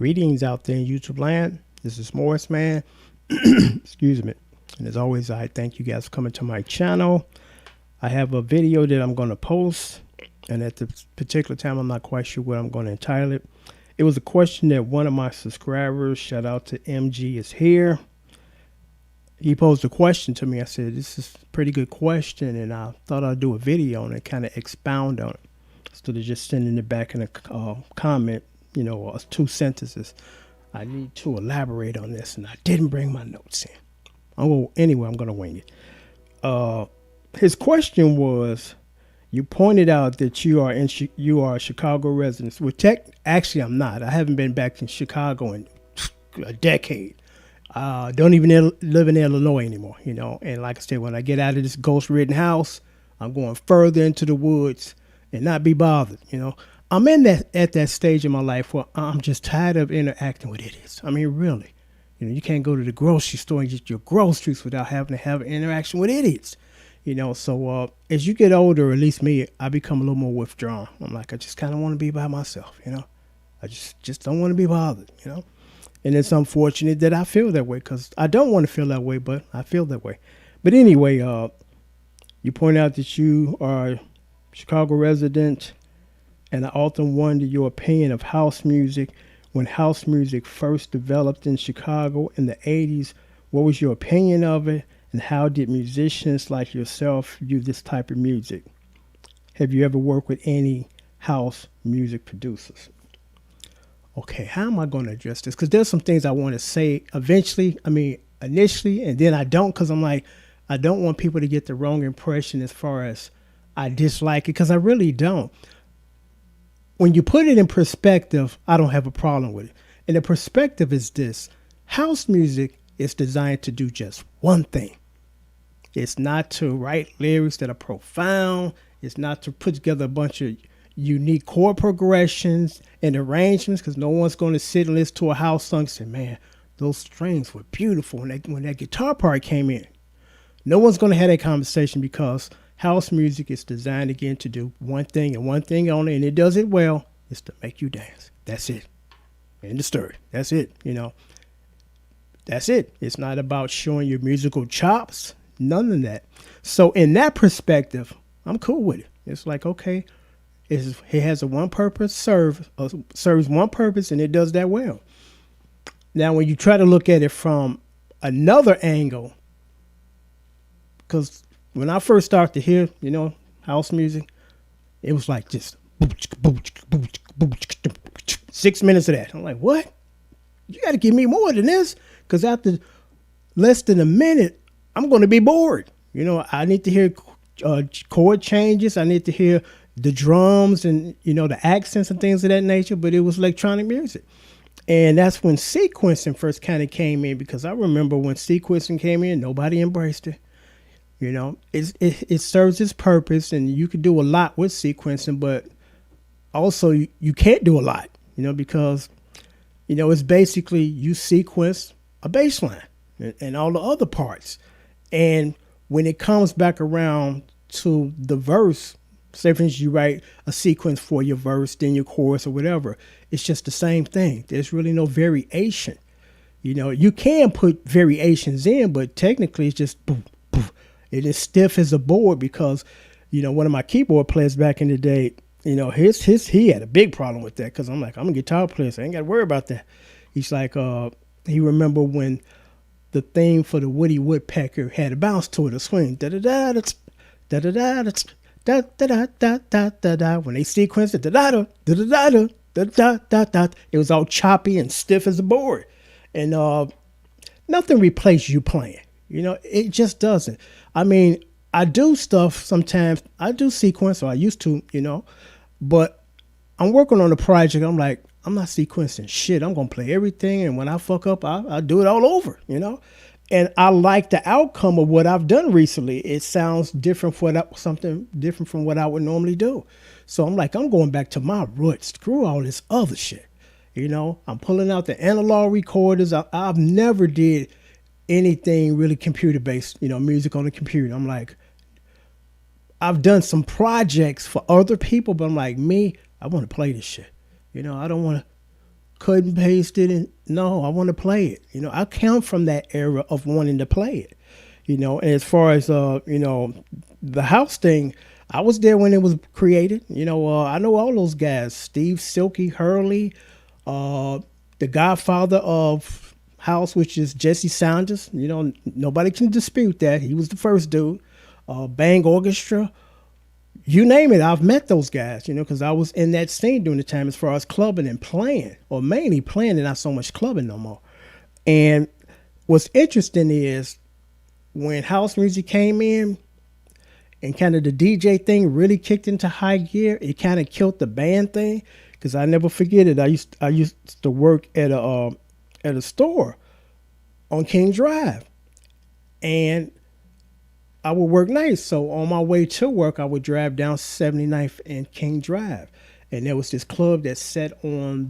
Greetings out there in YouTube land. This is Morris Man. Excuse me. And as always, I thank you guys for coming to my channel. I have a video that I'm going to post, and at this particular time, I'm not quite sure what I'm going to entitle it. It was a question that one of my subscribers, shout out to MG is here. He posed a question to me. I said, this is a pretty good question, and I thought I'd do a video on it, kind of expound on it, instead of just sending it back in a comment, you know, 2 sentences. I need to elaborate on this, and I didn't bring my notes in. Anyway, I'm going to wing it. His question was, you pointed out that you are a Chicago resident. Well, actually, I'm not. I haven't been back in Chicago in a decade. Don't even live in Illinois anymore, you know. And like I said, when I get out of this ghost-ridden house, I'm going further into the woods and not be bothered, you know. I'm at that stage in my life where I'm just tired of interacting with idiots. I mean, really. You know, you can't go to the grocery store and get your groceries without having to have an interaction with idiots. You know, so as you get older, at least me, I become a little more withdrawn. I'm like, I just kind of want to be by myself, you know. I just don't want to be bothered, you know. And it's unfortunate that I feel that way, because I don't want to feel that way, but I feel that way. But anyway, you point out that you are a Chicago resident, and I often wonder your opinion of house music. When house music first developed in Chicago in the 80s, what was your opinion of it, and how did musicians like yourself view this type of music? Have you ever worked with any house music producers? Okay, how am I going to address this? Because there's some things I want to say initially, and then I don't, because I'm like, I don't want people to get the wrong impression as far as I dislike it, because I really don't. When you put it in perspective, I don't have a problem with it. And the perspective is this: house music is designed to do just one thing. It's not to write lyrics that are profound. It's not to put together a bunch of unique chord progressions and arrangements, because no one's going to sit and listen to a house song and say, man, those strings were beautiful when that guitar part came in. No one's going to have that conversation, because house music is designed, again, to do one thing and one thing only, and it does it well. It's to make you dance. That's it. End of story. That's it. You know, that's it. It's not about showing your musical chops. None of that. So in that perspective, I'm cool with it. It's like, okay, it has a one purpose, serves one purpose, and it does that well. Now, when you try to look at it from another angle, because when I first started to hear, you know, house music, it was like just 6 minutes of that. I'm like, what? You got to give me more than this, because after less than a minute, I'm going to be bored. You know, I need to hear chord changes. I need to hear the drums and, you know, the accents and things of that nature. But it was electronic music. And that's when sequencing first kind of came in, because I remember when sequencing came in, nobody embraced it. You know, it serves its purpose, and you could do a lot with sequencing, but also you can't do a lot, you know, because, you know, it's basically you sequence a bass line and all the other parts. And when it comes back around to the verse, say for instance, you write a sequence for your verse, then your chorus or whatever, it's just the same thing. There's really no variation. You know, you can put variations in, but technically it's just boom, boom. It is stiff as a board, because, you know, one of my keyboard players back in the day, you know, he had a big problem with that, because I'm like, I'm a guitar player, so I ain't got to worry about that. He's like, he remember when the theme for the Woody Woodpecker had a bounce to it, a swing, da da da da da da da da da da da da da da. When they sequenced it, da da da da da da da da da, it was all choppy and stiff as a board, and nothing replaced you playing. You know, it just doesn't. I mean, I do stuff sometimes. I do sequence, or I used to, you know, but I'm working on a project. I'm like, I'm not sequencing shit. I'm going to play everything. And when I fuck up, I'll do it all over, you know. And I like the outcome of what I've done recently. It sounds different something different from what I would normally do. So I'm like, I'm going back to my roots. Screw all this other shit. You know, I'm pulling out the analog recorders. I've never did anything really computer-based, you know, music on the computer. I'm like, I've done some projects for other people, but I'm like, me, I want to play this shit. You know, I don't want to cut and paste it, and no, I want to play it. I come from that era of wanting to play it. And as far as the house thing, I was there when it was created. I know all those guys: Steve Silky, Hurley, the godfather of house, which is Jesse Saunders. Nobody can dispute that. He was the first dude. Bang Orchestra, you name it. I've met those guys, because I was in that scene during the time as far as clubbing and playing, or mainly playing and not so much clubbing no more. And what's interesting is when house music came in and kind of the DJ thing really kicked into high gear, it kind of killed the band thing. Because I never forget it. I used to work at a store on King Drive, and I would work nights. So on my way to work, I would drive down 79th and King Drive. And there was this club that sat on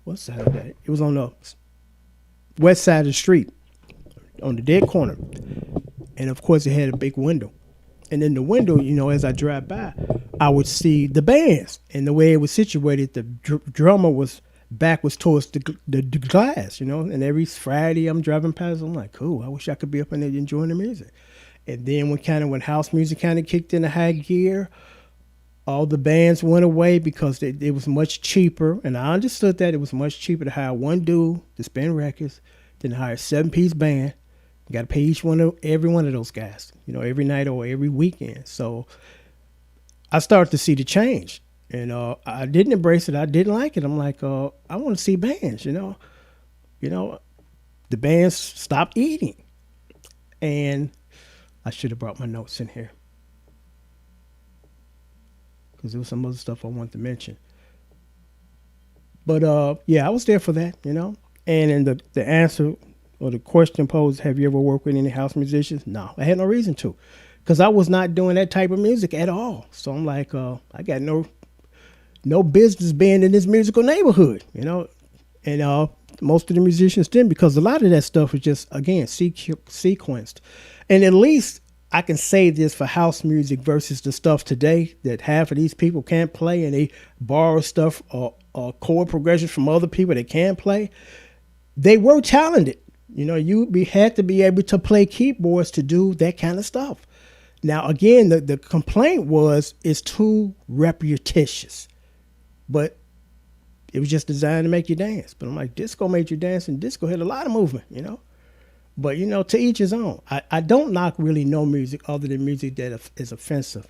what's that? It was on the west side of the street, on the dead corner. And of course, it had a big window. And in the window, as I drive by, I would see the bands. And the way it was situated, the drummer was back was towards the glass, and every Friday I'm driving past, I'm like, cool, I wish I could be up in there enjoying the music. And then when house music kind of kicked into high gear, all the bands went away because it was much cheaper. And I understood that it was much cheaper to hire one dude to spin records than to hire a 7-piece band. You got to pay every one of those guys, every night or every weekend. So I started to see the change. And I didn't embrace it. I didn't like it. I'm like, I want to see bands, the bands stopped eating. And I should have brought my notes in here, because there was some other stuff I wanted to mention. But I was there for that, And in the answer or the question posed, have you ever worked with any house musicians? No, I had no reason to, because I was not doing that type of music at all. So I'm like, I got no business being in this musical neighborhood, and most of the musicians didn't, because a lot of that stuff was just, again, sequenced. And at least I can say this for house music versus the stuff today that half of these people can't play, and they borrow stuff or chord progressions from other people that can play. They were talented. You had to be able to play keyboards to do that kind of stuff. Now, again, the complaint was it's too repetitious. But it was just designed to make you dance. But I'm like, disco made you dance, and disco had a lot of movement, But, to each his own. I don't knock really no music other than music that is offensive.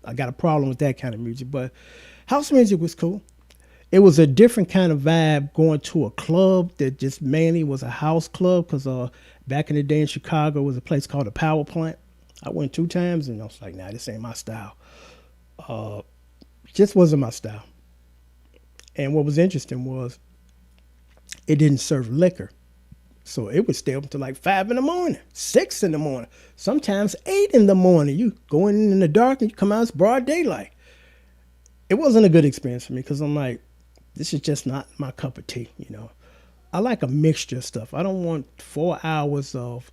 I got a problem with that kind of music. But house music was cool. It was a different kind of vibe going to a club that just mainly was a house club, because back in the day in Chicago was a place called the Power Plant. I went 2 times, and I was like, nah, this ain't my style. Just wasn't my style. And what was interesting was it didn't serve liquor. So it would stay up until like 5 in the morning, 6 in the morning, sometimes 8 in the morning. You go in the dark and you come out, it's broad daylight. It wasn't a good experience for me, because I'm like, this is just not my cup of tea, I like a mixture of stuff. I don't want 4 hours of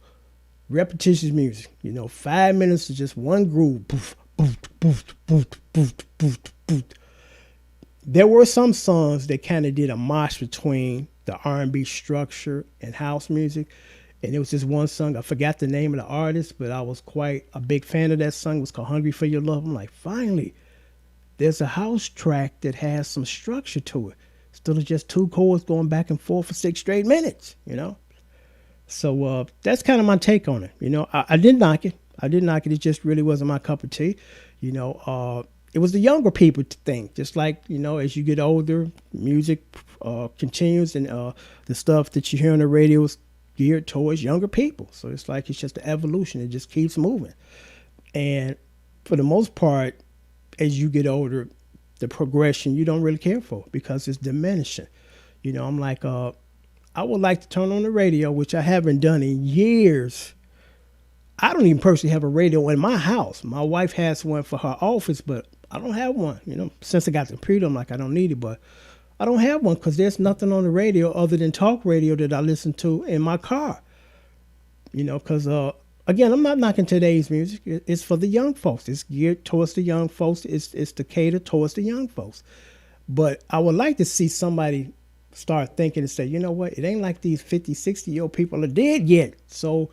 repetitious music, 5 minutes of just one groove. Boof, boof, boof, boof, boof, boof, boof. There were some songs that kind of did a mosh between the R&B structure and house music. And there was this one song, I forgot the name of the artist, but I was quite a big fan of that song. It was called Hungry for Your Love. I'm like, finally, there's a house track that has some structure to it. Instead of just 2 chords going back and forth for 6 straight minutes, So that's kind of my take on it. I didn't knock it. It just really wasn't my cup of tea. It was the younger people thing. Just like, as you get older, music continues, and the stuff that you hear on the radio is geared towards younger people. So it's like it's just the evolution. It just keeps moving. And for the most part, as you get older, the progression you don't really care for, because it's diminishing. I'm like, I would like to turn on the radio, which I haven't done in years. I don't even personally have a radio in my house. My wife has one for her office, but I don't have one. Since I got the computer, I'm like, I don't need it, but I don't have one because there's nothing on the radio other than talk radio that I listen to in my car. Because, again, I'm not knocking today's music. It's for the young folks. It's geared towards the young folks. It's to cater towards the young folks. But I would like to see somebody start thinking and say, you know what? It ain't like these 50, 60-year-old people are dead yet. So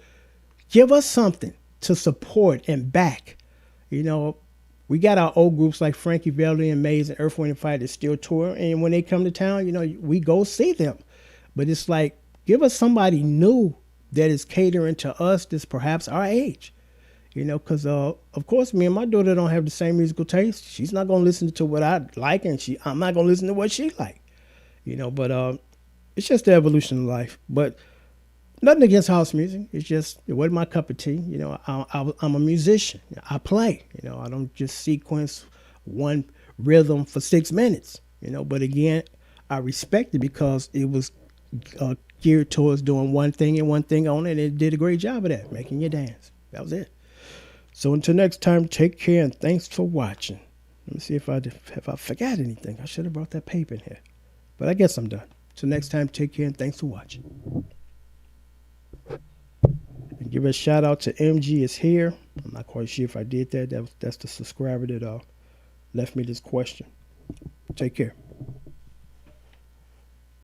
give us something to support and back. You know, we got our old groups like Frankie Valli and Maze and Earth, Wind and Fire that still tour. And when they come to town, you know, we go see them. But it's like, give us somebody new that is catering to us that's perhaps our age. You know, because of course, me and my daughter don't have the same musical taste. She's not going to listen to what I like, and I'm not going to listen to what she like. You know, but it's just the evolution of life. But nothing against house music. It's just it wasn't my cup of tea. You know, I'm a musician. I play. You know, I don't just sequence one rhythm for 6 minutes. You know, but again, I respect it because it was geared towards doing one thing and one thing only, and it did a great job of that, making you dance. That was it. So until next time, take care and thanks for watching. Let me see if I forgot anything. I should have brought that paper in here, but I guess I'm done. Till next time, take care and thanks for watching. And give a shout out to MG is here. I'm not quite sure if I did that. That's the subscriber that left me this question. Take care.